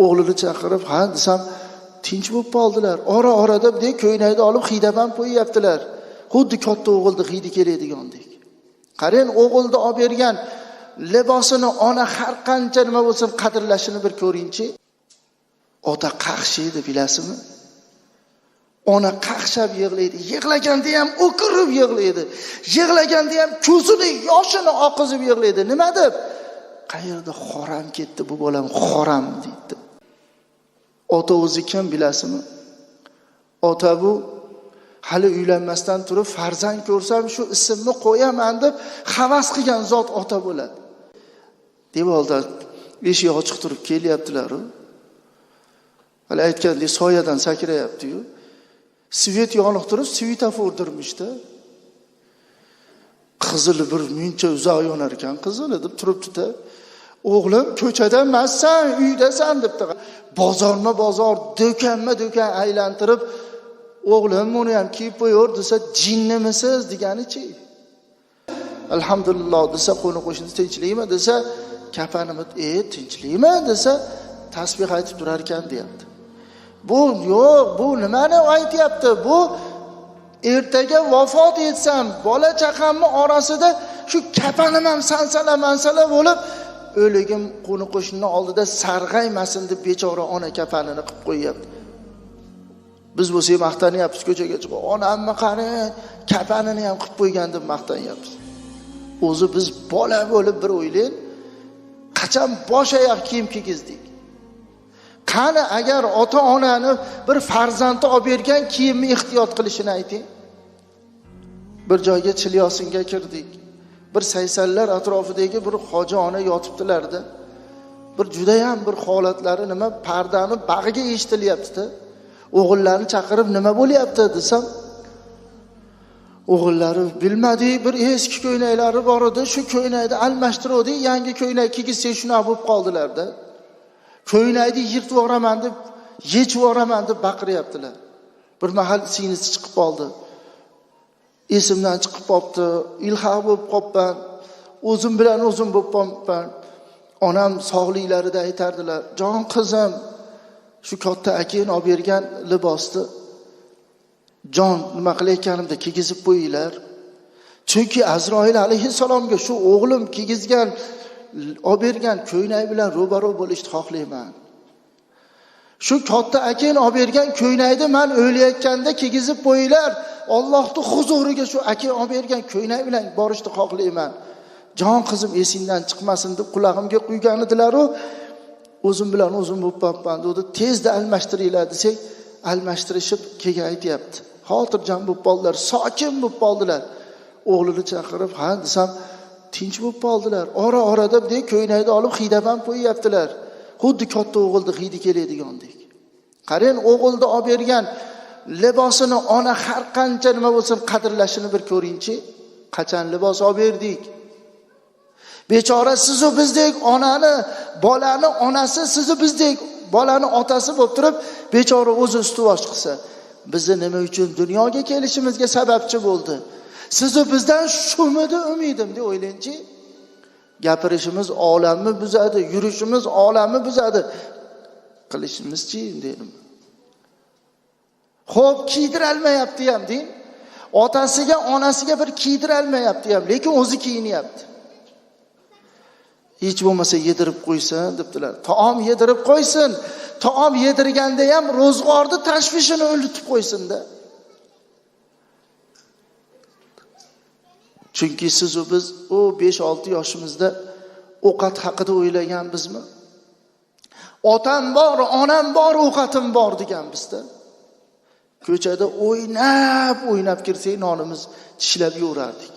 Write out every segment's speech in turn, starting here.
O'g'lini chaqirib, ha desam, tinch bo'lib qoldilar. Ora-orada bunday ko'ynakni olib hiydab ham qo'yaptilar. Xuddi katta o'g'ilni hiydi keladigandek. Qarang, o'g'ilni olib bergan libosini ona har qancha nima bo'lsin qadrlashini bir ko'ringchi. Ota qaqshaydi, bilasizmi? Ona qaqshab yig'laydi. Yig'laganda ham o'kirib yig'laydi. Yig'laganda ham ko'zini yoshini oqizib yig'laydi. Nima deb? Qayerda xoram ketdi bu bolam, xoram deydi. Ota o'zi kim bilasizmi? Ota bu hali uylanmasdan turib farzand ko'rsam shu ismni qo'yaman deb havas qilgan zot ota bo'ladi. Devorda eshik ochiq turib kelyaptilar-ku. Hali aytgandek soyadan sakrayapti-yu. Svet yoniq turib svetofor durmishda. Qizili bir muncha uzoq yonar ekan, qizili deb turibdi-da. O'g'lim ko'chada emassan, uydasan debdi. Bozorma bozor, do'konma-do'kon aylantirib, o'g'lim buni ham kiyib qo'yor desa, jinnimisiz deganichi. Alhamdulillah desa, qo'ni qo'shni tinchlikmi desa, kafanimi, tinchlikmi desa, tasbih aytib turar ekan deyapti. Bu yo'q, bu nimani aytyapti? Bu ertaga vafot etsam, bola chaqamni orasida shu kafanim ham sansala bo'lib, o'ligim qo'ni qo'shni oldida sarg'aymasin deb bechora ona kafanini qilib qo'yapti. Biz bo'lsak maqtanyapmiz, ko'chaga chiqib, onamni qarang, kafanini ham qilib qo'ygan deb maqtanyapmiz. O'zi biz bola bo'lib bir o'ylang, qachon bosh oyoq kiyim kiygizdik? Qani agar ota-onani bir farzandi olib bergan kiyimni ehtiyot qilishini ayting. Bir joyga Chilyosinga kirdik. Bir 80lar atrofidagi bir hoji ona yotibdilarda. Bir juda ham bir holatlari nima, pardani bag'iga eshitilyapti-da. O'g'illarni chaqirib nima bo'lyapti desam, o'g'illari bilmadi, bir eski ko'ynaklari bor edi, shu ko'ynakni almashtiruvdi, yangi ko'ynak kiygizsak shuna bo'lib qoldilar-da. Ko'ynakni yirtib yuboraman deb, yechib yuboraman deb baqiryaptilar. Bir mahal singlisi chiqib qoldi. Esimdan chiqib qopti, ilhaq bo'lib qopman. O'zim bilan o'zim bo'lib qopman. Onam sog'liklarida aytardilar: "Jon qizim, shu katta akang olib bergan libosni jon nima qilayotganimda kiygizib qo'yinglar. Chunki Azroil alayhissalomga shu o'g'lim kiygizgan olib bergan ko'ynak bilan ro'baro bo'lishni xohlayman. Shu katta akang olib bergan ko'ynakni men o'layotganda kiygizib qo'yinglar. Allohning huzuriga shu akang olib bergan ko'ynak bilan borishni xohlayman. Jon qizim esingdan chiqmasin deb qulog'imga quygan edilar-ku. O'zim bilan o'zim bo'lib qolibman dedi. Tezda almashtiringlar desak, almashtirishib keyin aytayapti. Xotirjam bo'lib qoldilar, sokin bo'lib qoldilar. O'g'lini chaqirib, ha desam, tinch bo'lib qoldilar. Ora-orada bunday ko'ynakni olib hiydab ham qo'yaptilar. Xuddi katta o'g'ilni hiydi keladigandek. Qarang, o'g'ilni olib bergan libosini ona har qancha nima bo'lsin qadrlashini bir ko'ringchi. Qachon libos olib berdik? Bechora sizu bizdek onani, bolani onasi sizu bizdek bolani otasi bo'lib turib, bechora o'zi ustivosh qilsa, bizni nima uchun dunyoga kelishimizga sababchi bo'ldi? Sizu bizdan shumidi umidim deb o'ylangchi. Gapirishimiz olamni buzadi, yurishimiz olamni buzadi. Qilishimizchi dedim. Xo'p, kiydirolmayapti ham deng. Otasiga, onasiga bir kiydirolmayapti ham, lekin o'zi kiyinyapti. Hech bo'lmasa yedirib qo'ysin debdilar. Taom yedirib qo'ysin. Taom yedirganda ham ro'zg'orni tashvishini o'litib qo'ysin-da. Chunki siz va biz o 5-6 yoshimizda ovqat haqida o'ylaganmizmi? Otam bor, onam bor, ovqatim bor deganmizda. Ko'chada o'ynab kirsak, nonimiz tishlab yurardik.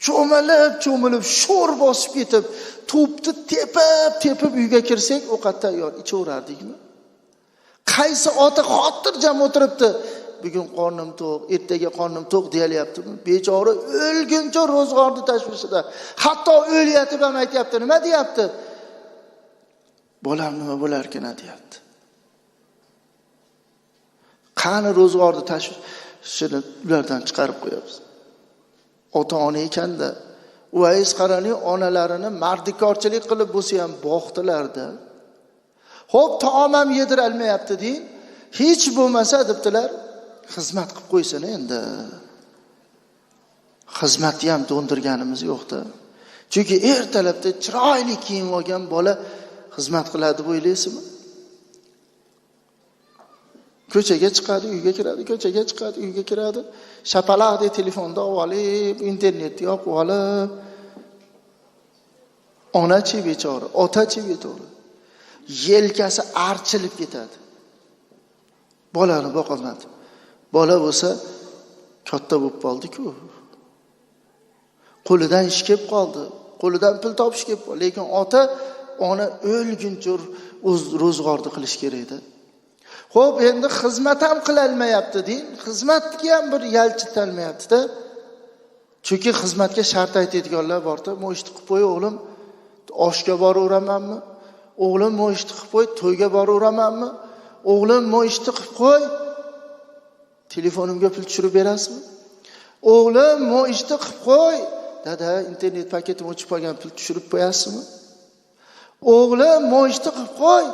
Cho'milib sho'r bosib ketib, to'pni tepib uyga kirsak, ovqat tayyor ichaverardikmi? Qaysi ota xotirjam o'tiribdi? Bugun qornim to'q, ertaga qornim to'q deyalyaptimi? Bechora o'lguncha ro'zg'orni tashvishida. Hatto o'lyapti ham aytayapti, nima deyapti? Bolam nima bo'lar ekan deyapti. Qani ro'zg'orni tashvishini ulardan chiqarib qo'yamiz. Ota-ona ekanda, uvayiz qarani onalarini mardikorchilik qilib bo'lsa ham boqdilarda. Xo'p, taom ham yedirolmayapti deyin. Hech bo'lmasa debdilar, xizmat qilib qo'ysin endi. Xizmatni ham do'ndirganimiz yo'qda. Chunki ertalabda chiroyli kiyim olgan bola xizmat qiladi deb o'ylaysizmi? Ko'chaga chiqadi, uyga kiradi, ko'chaga chiqadi, uyga kiradi. Shapalaqdek telefonda olib, internetni yopib olib, onachi bechora, otachi bechora. Yelkasi archilib ketadi. Bolani boqolmadi. Bola bo'lsa katta bo'lib qoldi-ku. Qo'lidan ish kelib qoldi. Qo'lidan pul topish kelib qoldi. Lekin ota ona o'lguncha o'z ro'zg'orni qilish kerak edi. Xo'p, endi xizmat ham qila olmayapti deyin. Xizmatga ham bir yalchitalmayapti-da. Chunki xizmatga shart aytadiganlar bor-da. "Mo'shni qilib qo'y o'g'lim, oshga boraveramanmi? O'g'lim mo'shni qilib qo'y, to'yga boraveramanmi? O'g'lim mo'shni qilib qo'y, telefonimga pul tushirib berasizmi? O'g'lim mo'shni qilib qo'y, dada internet paketim o'chib qolgan, pul tushirib qo'yasizmi? O'g'lim mo'shni qilib qo'y."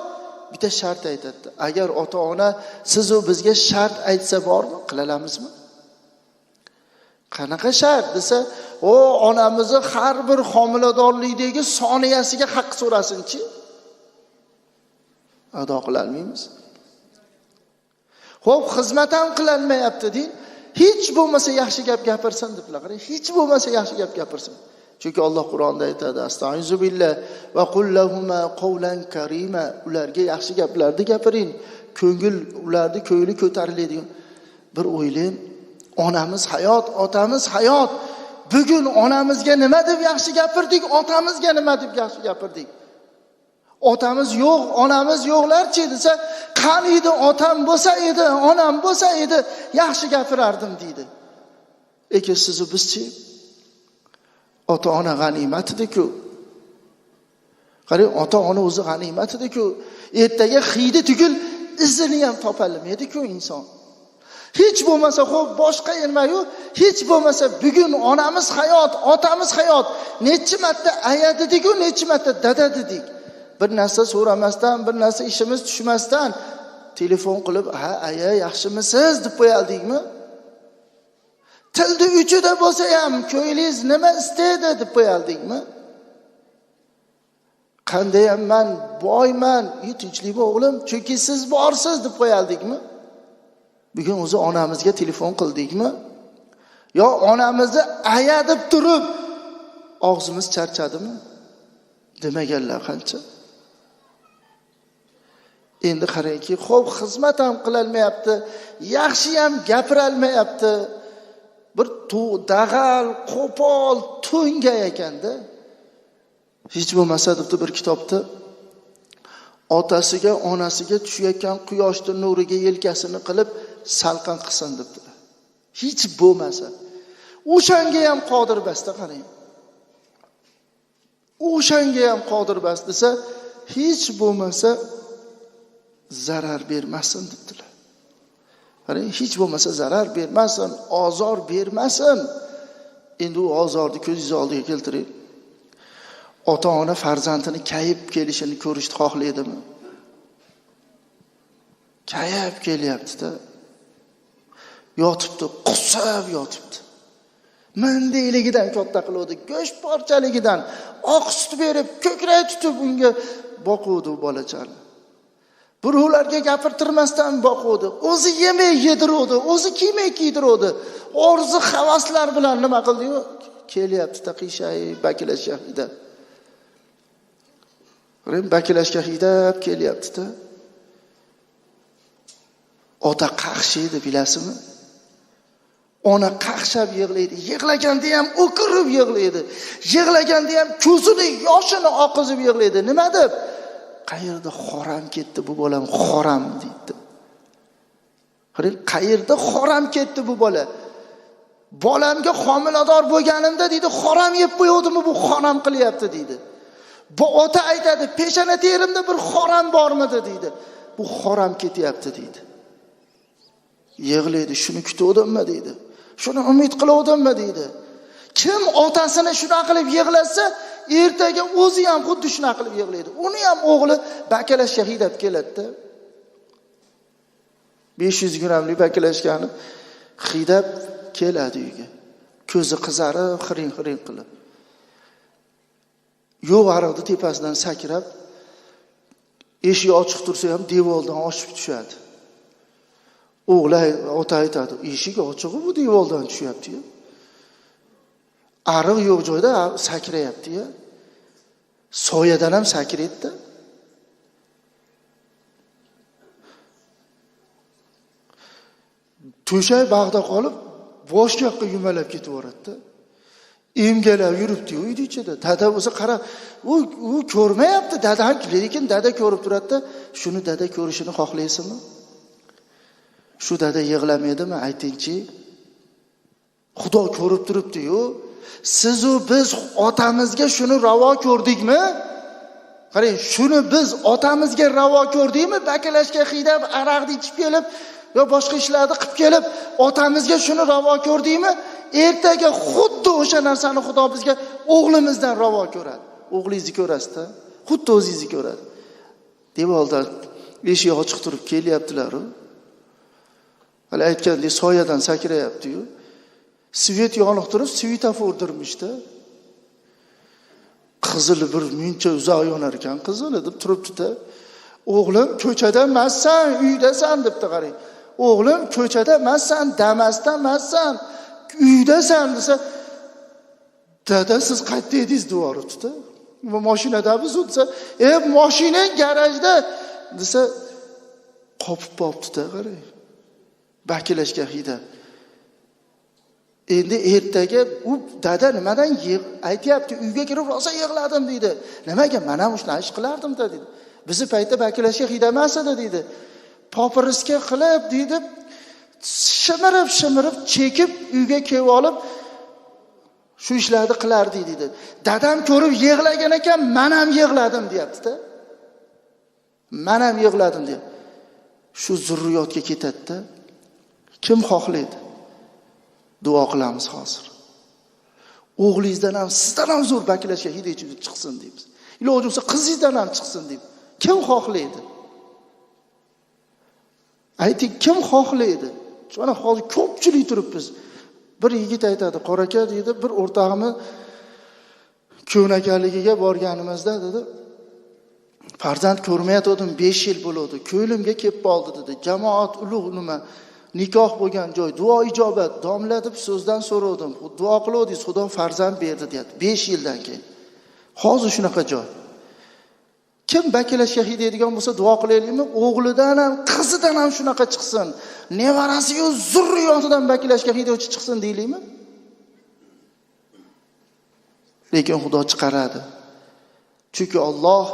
Bitta shart aytadi. Agar ota-ona siz u bizga shart aytsa bormi, qila olamizmi? Qanaqa shart desa, "O, onamizni har bir homiladorlikdagi soniyasiga haq so'rasin-chi." Ado qila olmaymiz. Xo'p, xizmat ham qila olmayapti deyin. Hech bo'lmasa yaxshi gap gapirsin deblar. Hech bo'lmasa yaxshi gap gapirsin. Chunki Alloh Qur'onda aytadi, "Astag'izu billah va qul lahumma qawlan karima." Ularga yaxshi gaplarni gapiring. Ularni ko'ngli ko'tariladigan. Bir o'ylang, onamiz hayot, otamiz hayot. Bugun onamizga nima deb yaxshi gapirdik, otamizga nima deb yaxshi gapirdik? Otamiz yo'q, onamiz yo'qlarchi desa, "Qani edi otam bo'lsa edi, onam bo'lsa edi, yaxshi gapirardim" deydi. Lekin siz bizchi? Ota-ona g'animat edi-ku. Qarang, ota-ona o'zi g'animat edi-ku. Ertaga xiydi tugul izini ham topolmaydi-ku inson. Hech bo'lmasa, xo'p, boshqa nima-yu, hech bo'lmasa bugun onamiz hayot, otamiz hayot. Necha marta aya dedik-ku, necha marta dada dedik. Bir narsa so'ramasdan, bir narsa ishimiz tushmasdan telefon qilib, "Ha, aya, yaxshimisiz?" deb qo'yaldikmi? Tildi uchida bo'lsa ham, "Ko'ylingiz nima istaydi?" deb qo'yaldikmi? "Qanday ham men boyman, tinchlikmi o'g'lim, chunki siz borsiz" deb qo'yaldikmi? Bugun o'zi onamizga telefon qildikmi? Yo onamizni aya deb turib og'zimiz charchadimi? Demaganlar qancha? Endi qarangki, xo'p, xizmat ham qila olmayapti, yaxshi ham gapira olmayapti. Bir dag'al, qo'pol, to'nga ekanda. Hech bo'lmasa debdi bir kitobda otasiga, onasiga tushayotgan quyoshning nuriga yelkasini qilib salqin qilsin debdilar. Hech bo'lmasa. O'shanga ham qodir basta qarang. O'shanga ham qodir bas desa, hech bo'lmasa zarar bermasin debdilar. Qarang, hech bo'lmasa zarar bermasin, ozor bermasin. Endi u ozorni ko'zingiz oldiga keltiring. Ota-ona farzandini kayib kelishini ko'rishni xohlaydimi? Kayib kelyapti-da. Yotibdi, qusib yotibdi. Mindayligidan katta qiluvdi, go'sht parchaligidan oq sut berib, ko'krak tutib unga boquvdi bolachani. Birovlarga gapirtirmasdan boquvdi, o'zi yemay yediruvdi, o'zi kiymay kiydiruvdi. Orzu havaslar bilan nima qildi-yu? Kelyapti taqishay, bakilashga hidab. Bakilashga hidab kelyapti-da. Ota qaqshaydi, bilasizmi? Ona qaqshab yig'laydi. Yig'laganda ham o'kirib yig'laydi. Yig'laganda ham ko'zini yoshini oqizib yig'laydi. Nima deb? Qayerda xoram ketdi bu bolam, xoram deydi. Qarang, qayerda xoram ketdi bu bola? Bolamga homilador bo'lganimda deydi, xoram yeb qo'yuvdimi, bu xoram qilyapti deydi. Bu ota aytadi, peshona terimda bir xoram bormidi deydi. Bu xoram ketyapti deydi. Yig'laydi, shuni kutuvdimmi deydi. Shuni umid qiluvdimmi deydi. Kim otasini shunaqa qilib yig'lasa, ertaga o'zi ham xuddi shunaqa qilib yig'laydi. Uni ham o'g'li bakalashga haydab keladi-da. 500 grammlik bakalashkani haydab keladi uyga. Ko'zi qizarib, xiring-xiring qilib. Yo'q ariqni tepasidan sakrab, eshik ochiq tursa ham devordan oshib tushadi. O'g'li ota aytadi, eshik ochiq bu devordan tushyapti-yu. Ariq yo'q joyda sakrayapti-ya. Soyadan ham sakraydi. To'shay bag'da qolib, boshqa yumalab ketaveradi-da. Emgalab yuribdi-yu uyda ichida. Dada bo'lsa qarab, u ko'rmayapti, dada ham lekin dada ko'rib turadi-da. Shuni dada ko'rishini xohlaysizmi? Shu dada yig'lamaydimi? Aytingchi. Xudo ko'rib turibdi-yu. Siz u biz otamizga shuni ravo ko'rdikmi? Qarang, shuni biz otamizga ravo ko'rdikmi? Bakalashga haydab, aroqni ichib kelib, yo boshqa ishlarni qilib kelib, otamizga shuni ravo ko'rdikmi? Ertaga xuddi o'sha narsani Xudo bizga o'g'limizdan ravo ko'radi. O'g'lingizni ko'rasiz-da, xuddi o'zingizni ko'radi. Devordan eshik ochiq turib kelyaptilar-ku. Hali aytgandek soyadan sakrayapti-yu. Svet yoniq turib, svetofordirmishda. Qizil bir muncha uzoq yonar ekan, qizili deb turibdi-da. O'g'lim ko'chada emassan, uydasan debdi, qarang. O'g'lim ko'chada emassan, Damas'dan emassan, uydasan desa, dada siz qayerda edingiz devoribdi-da. Mashinadamiz desa, mashinang garajda desa, qopib qolibdi-da, qarang. Bakilashga haydab. Endi ertaga u dada nimadan aytayapti, uyga kirib rosa yig'ladim deydi. Nimaga? Men ham shuni ish qilardim-da dedi. Bizi paytda bakilashga haydamas edi deydi. Popiriska qilib deydi, shimirib chekib uyga kelib olib shu ishlarni qilardi deydi. Dadam ko'rib yig'lagan ekan, men ham yig'ladim deyapti-da. Men ham yig'ladim deb. Shu zurriyotga ketadi-da. Kim xohlaydi? Duo qilamiz hozir. O'g'lingizdan ham, sizdan ham zo'r bakilashga hidaychi chiqsin deymiz. Iloji bo'lsa qizingizdan ham chiqsin deb. Kim xohlaydi? Ayting, kim xohlaydi? Mana hozir ko'pchilik turibmiz. Bir yigit aytadi, "Qoraka" deydi, bir o'rtog'imiz ko'nakaligiga borganimizda dedi, "Farzand ko'rmayotgandim, 5 yil bo'ldi. Ko'limga kelib qoldi" dedi. "Jamoat ulug' nima nikoh bo'lgan joy, duo ijobat, domla deb so'zdan so'radim. Duo qiluvdingiz, Xudo farzand berdi" deydi. 5 yildan keyin. Hozir shunaqa joy. Kim bakilashga haydaydigan bo'lsa duo qilaylikmi? O'g'lidan ham, qizidan ham shunaqa chiqsin. Nevarasiyu zurriyotidan bakilashga haydovchi chiqsin deylikmi? Lekin Xudo chiqaradi. Chunki Alloh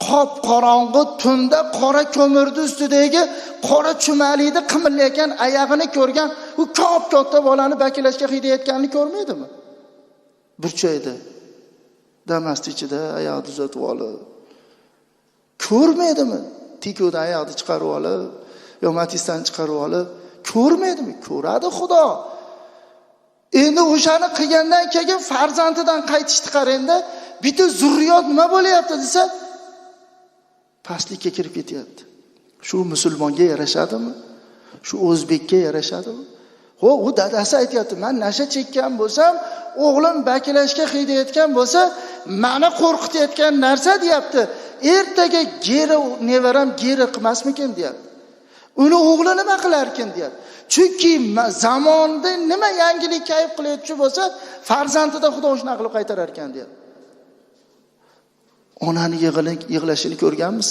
qop qorong'i tunda qora ko'mirni ustidagi qora chumalikni qimirlayotgan oyog'ini ko'rgan u kop katta bolani bakilashga haydayotganini ko'rmaydimi? Burchaydi. Damas'ning ichida oyoq tuzatib olib. Ko'rmaydimi? Tiko'dan oyoqni chiqarib olib, yo Matisdan chiqarib olib, ko'rmaydimi? Ko'radi Xudo. Endi o'shani qilgandan keyin farzandidan qaytishni qarangda, bitta zurriyot nima bo'lyapti desa, pastlikka kirib ketyapti. Shu musulmonga yarashadimi? Shu o'zbekka yarashadimi? Xo'p, u dadasi aytayapti, "Men nasha chekkan bo'lsam, o'g'lim bakilashga haydayotgan bo'lsa, meni qo'rqitayotgan narsa" deyapti. Ertaga geri nevaram geri qilmasmikin deyapti. Uni o'g'li nima qilarkin deyapti. Chunki zamonda nima yangilik kayf qilayotchi bo'lsa, farzandida Xudo shuna qilib qaytarar ekan deyapti. Onani yig'lashini ko'rganmiz.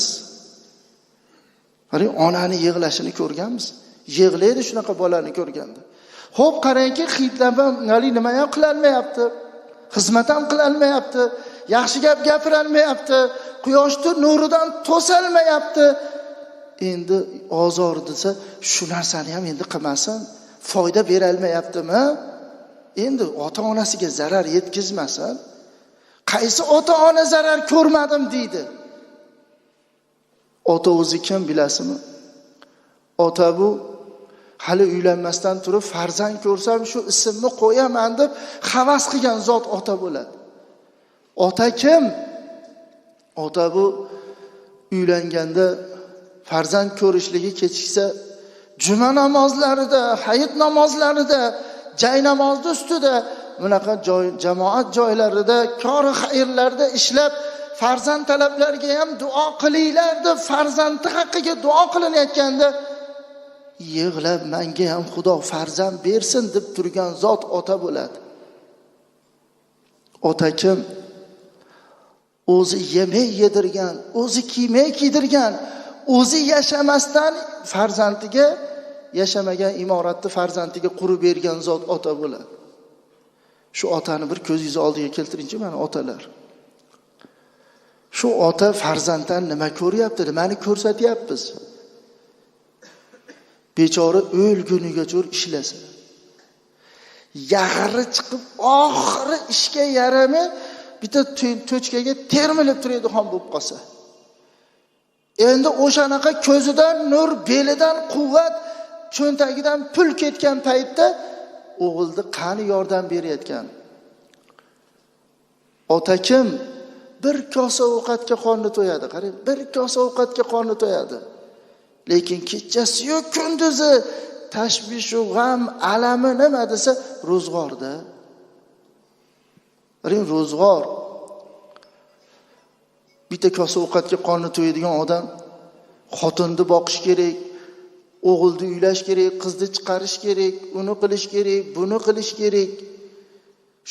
Qarang, onani yig'lashini ko'rganmiz. Yig'laydi shunaqa bolani ko'rganda. Xo'p, qarangki, xiytlab nima ham qila olmayapti. Xizmat ham qila olmayapti. Yaxshi gap gapira olmayapti. Quyoshning nuridan to'salmayapti. Endi ozor desa, shu narsani ham endi qilmasin, foyda bera olmayaptimi? Endi ota-onasiga zarar yetkazmasin. Qaysi ota-ona zarar ko'rmadim deydi? Ota o'zi kim bilasizmi? Ota bu hali uylanmasdan turib farzand ko'rsam shu ismni qo'yaman deb havas qilgan zot ota bo'ladi. Ota kim? Ota bu uylanganda farzand ko'rishligi kechiksa, juma namozlarida, hayit namozlarida, jay namozi ustida, bunaqa jamoat joylarida, kor xayrlarda ishlab, farzand talablariga ham duo qilinglar deb farzandi haqqiga duo qilinayotganda yig'lab menga ham Xudo farzand bersin deb turgan zot ota bo'ladi. Ota kim? O'zi yemek yedirgan, o'zi kiymek kiydirgan, o'zi yashamasdan farzandiga, yashamagan imoratni farzandiga qurib bergan zot ota bo'ladi. Shu otani bir ko'zingiz oldiga keltiringchi, mana otalar. Shu ota farzanddan nima ko'ryapti, nimani ko'rsatyapmiz? Bechora o'lgunigacha ishlasa, yag'ri chiqib oxiri ishga yaramay bitta to'chkaga termilib turadigan bo'lib qolsa, endi o'shanaqa ko'zidan nur, belidan quvvat, cho'ntagidan pul ketgan paytda o'g'ilni qani yordam berayotgan ota kim? Bir kosa ovqatga qorni to'yadi, qarang, bir kosa ovqatga qorni to'yadi. Lekin kechasi yo'q, kunduzi tashvish va g'am, alami nima desa, ro'zg'orda. Qarang, ro'zg'or. Bitta kosa ovqatga qorni to'yadigan odam xotinni boqish kerak, o'g'ilni uylash kerak, qizni chiqarish kerak, uni qilish kerak, buni qilish kerak.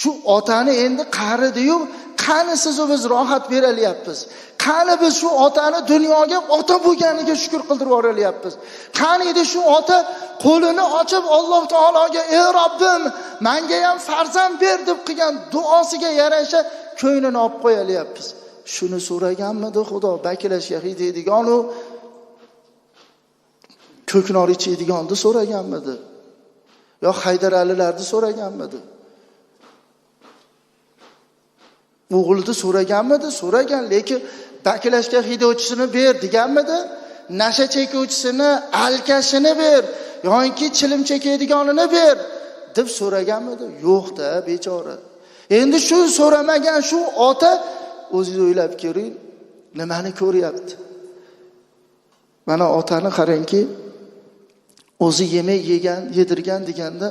Shu otani endi qaridi-yu, qani siz biz rohat beralyapmiz. Qani biz shu otani dunyoga ota bo'lganiga shukr qildirib yuboralyapmiz. Qani edi shu ota qo'lini ochib Alloh taologa ey Robbim, menga ham farzand ber deb qilgan duosiga yarasha ko'nglini olib qo'yalyapmiz. Shuni so'raganmidi Xudo? Bakilashga hidaydigan u ko'knor ichadiganni so'raganmidi? Yo Haydar Alilarni so'raganmidi? O'g'ilni so'raganmidi? So'ragan, lekin bakilashga hidovchisini ber deganmidi? Nasha chekuvchisini, alkashini ber, yoki chilim chekadiganini ber deb so'raganmidi? Yo'q-da, bechora. Endi shu so'ramagan shu ota o'zingiz o'ylab ko'ring, nimani ko'ryapti? Mana otani qarangki, o'zi yemek yegan, yedirgan deganda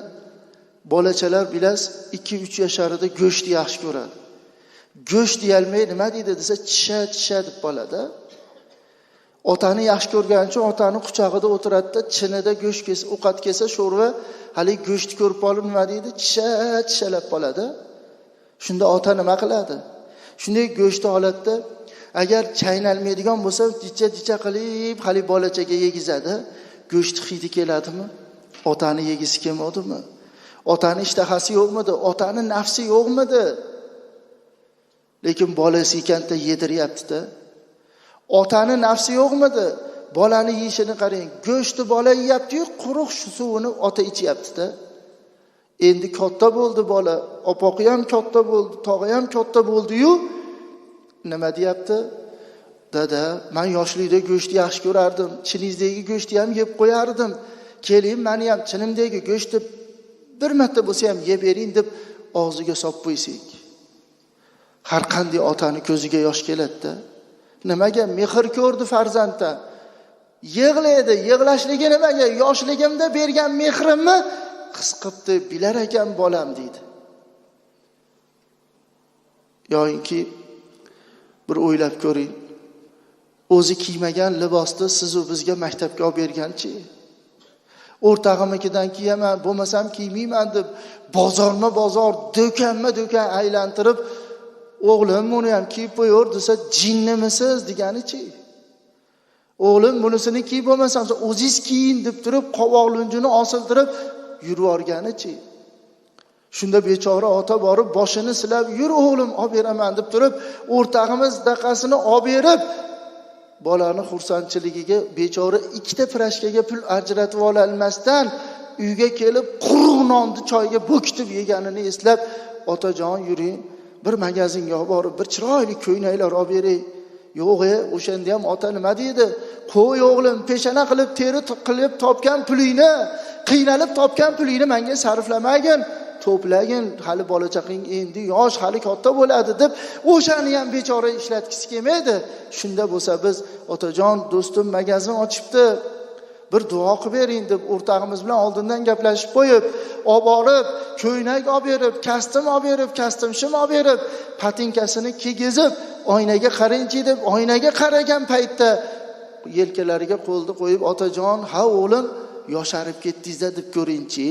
bolachalar bilasiz 2-3 yasharida go'sht yaxshi ko'radi. Go'sht yeyolmay nima deydi desa, tisha deb qoladi. Otani yaxshi ko'rgan uchun otani quchog'ida o'tiradi-da, chinida go'sht kelsa, ovqat kelsa, sho'rva, hali go'shtni ko'rib qolib nima deydi? Tishalab qoladi. Shunda ota nima qiladi? Shunday go'shtni holatda agar chaynalmaydigan bo'lsa, dicha qilib, hali bolachaga yegizadi. Go'sht hidi keladimi? Otani yegisi kelmadimi? Otani ishtahasi yo'qmidi? Otani nafsi yo'qmidi? Lekin bolasi ekanda yediryapti-da. Otani nafsi yo'qmidi? Bolani yeyishini qarang. Go'shtni bola yeyapti-yu, quruq suvini ota ichyapti-da. Endi katta bo'ldi bola, opoqi ham katta bo'ldi, tog'i ham katta bo'ldi-yu, nima deyapti? Dada, men yoshlikda go'shtni yaxshi ko'rardim. Chiningizdagi go'shtni ham yeb qo'yardim. Keling, meni ham chinimdagi go'shtni bir marta bo'lsa ham yeb bering deb og'ziga solib qo'ysak. Har qanday otani ko'ziga yosh keladi-da. Nimaga? Mehr ko'rdi farzanddan. Yig'laydi, yig'lashligi nimaga? Yoshligimda bergan mehrimni his qilibdi, bilar ekan bolam deydi. Yo'inki bir o'ylab ko'ring. O'zi kiymagan libosni siz u bizga maktabga olib berganchi? O'rtog'imikidan kiyaman, bo'lmasam kiymayman deb bozorma-bozor, do'konma-do'kon aylantirib, o'g'lim buni ham kiyib qo'yor desa, jinnimisiz deganichi? O'g'lim bunisini kiyib bo'lmasam, o'zingiz kiyin deb turib, qovoq lunjini osiltirib yurib yorganichi? Shunda bechora ota borib boshini silab, "Yur o'g'lim, olib beraman" deb turib, o'rtog'imiz daqasini olib berib, bolani xursandchiligiga bechora ikkita firashkaga pul ajratib ola olmasdan uyga kelib quruq nonni choyga bo'kitib yeganini eslab, "Otajon, yuring, bir magazinga borib bir chiroyli ko'ylaklar olib beray." "Yo'q, o'shanda ham ota nima deydi? Qo'y o'g'lim, peshana qilib teri qilib topgan pulingni, qiynalib topgan pulingni menga sarflamagin. to'plagin, hali bola chaqang endi yosh, hali katta bo'ladi deb o'shani ham bechora ishlatgisi kelmaydi. Shunda bo'lsa biz otajon, do'stim magazin ochibdi, bir duo qilib bering deb o'rtog'imiz bilan oldindan gaplashib qo'yib, olib borib, ko'ynak olib berib, kostyum olib berib, kostyum shim olib berib, patinkasini kiygizib, oynaga qarangchi deb oynaga qaragan paytda yelkalariga qo'lni qo'yib, otajon, ha o'g'lim, yosharib ketdingiz deb ko'ringchi.